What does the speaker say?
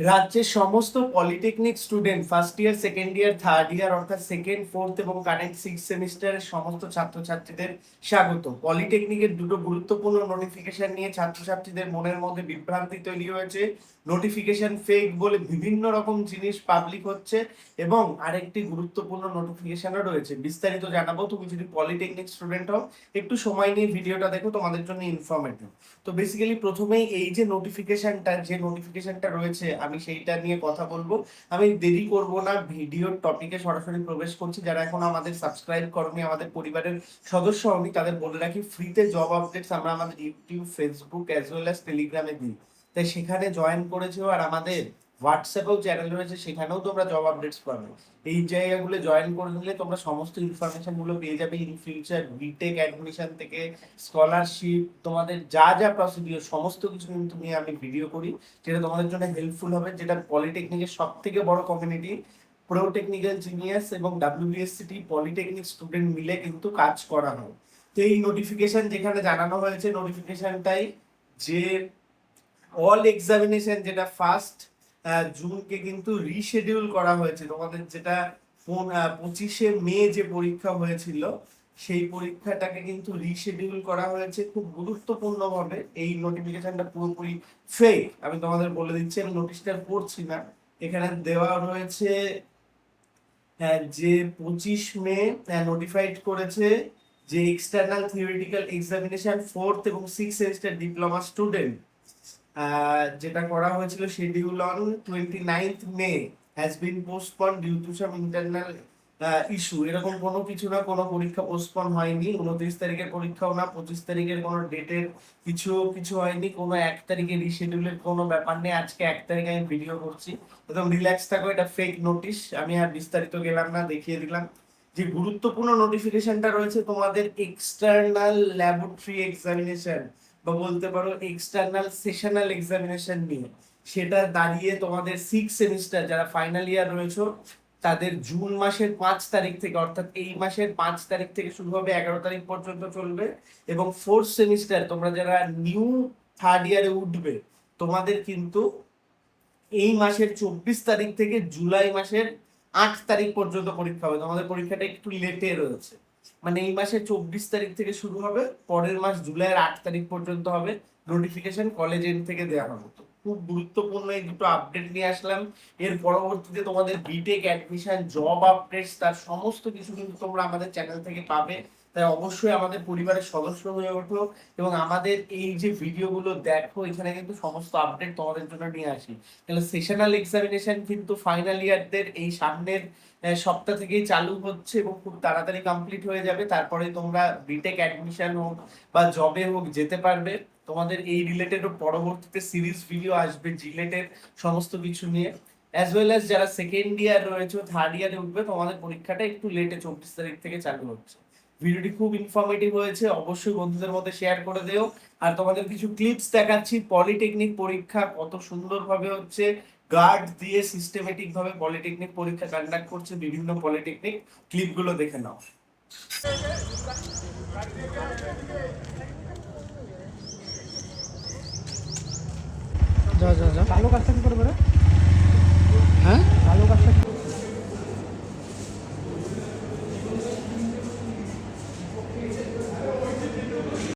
রাজ্যের সমস্ত polytechnic student first year, second year, third year অর্থাৎ সেকেন্ড, ফোর্থ এবং কারেন্ট সিক্স সেমিস্টারের সমস্ত ছাত্রছাত্রীদের স্বাগত। পলিটেকনিকের দুটো গুরুত্বপূর্ণ নোটিফিকেশন নিয়ে ছাত্রছাত্রীদের মনের মধ্যে বিভ্রান্তি তৈরি হয়েছে। নোটিফিকেশন ফেক বলে বিভিন্ন রকম জিনিস পাবলিক হচ্ছে এবং আরেকটি গুরুত্বপূর্ণ নোটিফিকেশনও রয়েছে, বিস্তারিত জানাবো। তুমি যদি পলিটেকনিক স্টুডেন্ট হও একটু সময় নিয়ে ভিডিওটা দেখো, তোমাদের জন্য ইনফরমেটিভ। তো বেসিক্যালি প্রথমেই এই যে নোটিফিকেশনটা রয়েছে আমি সেইটা নিয়ে কথা বলবো। আমি দেরি করব না, ভিডিওর টপিকে সরাসরি প্রবেশ করছি। যারা এখন আমাদের সাবস্ক্রাইব করনি, আমাদের পরিবারের সদস্য হওনি, তাদের বলে রাখি ফ্রিতে জব আপডেটস আমরা আমাদের YouTube, Facebook as well as টেলিগ্রামে দিই। তাই সেখানে জয়েন করেছো, আর আমাদের হোয়াটসঅ্যাপেও চ্যানেল রয়েছে, সেখানেও তোমরা জব আপডেটস পাবে। এই জায়গাগুলো জয়েন করে নিলে তোমরা সমস্ত ইনফরমেশন গুলো পেয়ে যাবে। ইন ফিউচার বিটেক অ্যাডমিশন থেকে স্কলারশিপ, তোমাদের যা যা প্রসিডিওর সমস্ত কিছু কিন্তু নিয়ে আমি ভিডিও করি, যেটা তোমাদের জন্য হেল্পফুল হবে। যেটা পলিটেকনিকের সব থেকে বড় কমিউনিটি, প্রো টেকনিক্যাল জিনিয়াস এবং ডাব্লিউবিএসসিটি পলিটেকনিক স্টুডেন্ট মিলে কিন্তু কাজ করা হয়। তো এই নোটিফিকেশন যেখানে জানানো হয়েছে, নোটিফিকেশনটাই যে অল এক্সামিনেশন যেটা ফার্স্ট জুনকে কিন্তু রিশেডিউল করা হয়েছে। তোমাদের যেটা 25শে মে যে পরীক্ষা হয়েছিল, সেই পরীক্ষাটাকে কিন্তু রিশেডিউল করা হয়েছে খুব গুরুত্বপূর্ণ ভাবে। এই নোটিফিকেশনটা পুরোপুরি ফেক, আমি তোমাদের বলে দিচ্ছি। আমি নোটিশটা পড়ছি না, এখানে দেওয়া রয়েছে যে 25 মে নোটিফাইড করেছে যে এক্সটার্নাল থিওরিটিক্যাল এক্সামিনেশন ফোর্থ এবং সিক্স সেমিস্টার ডিপ্লোমা স্টুডেন্ট যেটা করা হয়েছিল schedule on 29th May has been postpone due to some internal issue. এরকম কোনো কিছু না, কোনো পরীক্ষা পোস্টপন হয়নি। 29 তারিখের পরীক্ষাও না, 25 তারিখের কোনো ডেটের কিছু হয়নি, কোনো 1 তারিখে রিশেডিউলের কোনো ব্যাপার নেই। আজকে 1 তারিখে আমি ভিডিও করছি, একদম রিল্যাক্স থাকো। এটা ফেক নোটিশ, আমি আর বিস্তারিত গেলাম না, দেখিয়ে দিলাম। যে গুরুত্বপূর্ণ নোটিফিকেশনটা রয়েছে তোমাদের এক্সটার্নাল ল্যাবরেটরি এক্সামিনেশন বা বলতে পারো এক্সটার্নাল সেশনাল এক্সামিনেশন নিয়ে, সেটা দাঁড়িয়ে তোমাদের সিক্স সেমিস্টার যারা ফাইনাল ইয়ার রয়েছে তাদের জুন মাসের 5 তারিখ থেকে, অর্থাৎ এই মাসের 5 তারিখ থেকে শুরু হবে, 11 তারিখ পর্যন্ত চলবে। এবং ফোর্থ সেমিস্টার তোমরা যারা নিউ থার্ড ইয়ারে উঠবে, তোমাদের কিন্তু এই মাসের 24 তারিখ থেকে জুলাই মাসের 8 তারিখ পর্যন্ত পরীক্ষা হবে। তোমাদের পরীক্ষাটা একটু লেটে রয়েছে, মানে এই মাসের 24 তারিখ থেকে শুরু হবে, পরের মাস জুলাইয়ের 8 তারিখ পর্যন্ত হবে। নোটিফিকেশন কলেজ এন্ড থেকে দেওয়া হবে। তো খুব গুরুত্বপূর্ণ এই দুটো আপডেট নিয়ে আসলাম। এর পরবর্তীতে তোমাদের বিটেক অ্যাডমিশন, জব আপডেটস, তার সমস্ত কিছু কিন্তু তোমরা আমাদের চ্যানেল থেকে পাবে। তাই অবশ্যই আমাদের পরিবারের সদস্য হয়ে ওঠো এবং আমাদের এই যে ভিডিওগুলো দেখো, এখানে কিন্তু সমস্ত আপডেট তোমাদের জন্য নিয়ে আসি। তাহলে সেশনাল এক্সামিনেশন কিন্তু ফাইনাল ইয়ারদের এই সামনের সপ্তাহ থেকেই চালু হচ্ছে এবং খুব তাড়াতাড়ি কমপ্লিট হয়ে যাবে। তারপরে তোমরা বিটেক অ্যাডমিশন হোক বা জবে হোক যেতে পারবে। তোমাদের এই রিলেটেড পরবর্তীতে সিরিজ ভিডিও আসবে জিলেটের সমস্ত কিছু নিয়ে। অ্যাজ ওয়েল অ্যাজ যারা সেকেন্ড ইয়ার রয়েছে, থার্ড ইয়ারে উঠবে, তোমাদের পরীক্ষাটা একটু লেটে 24 তারিখ থেকে চালু হচ্ছে। ভিডিওটি খুব ইনফরমেটিভ হয়েছে, অবশ্যই বন্ধুদের মধ্যে শেয়ার করে দিও। আর তোমাদের কিছু ক্লিপস দেখাচ্ছি, পলিটেকনিক পরীক্ষা কত সুন্দরভাবে হচ্ছে, গার্ড দিয়ে সিস্টেমেটিক ভাবে পলিটেকনিক পরীক্ষা কন্ডাক্ট করছে বিভিন্ন পলিটেকনিক। ক্লিপগুলো দেখে নাও। যা যা যা কালো কাজটা কি করে? হ্যাঁ কালো কাজটা কি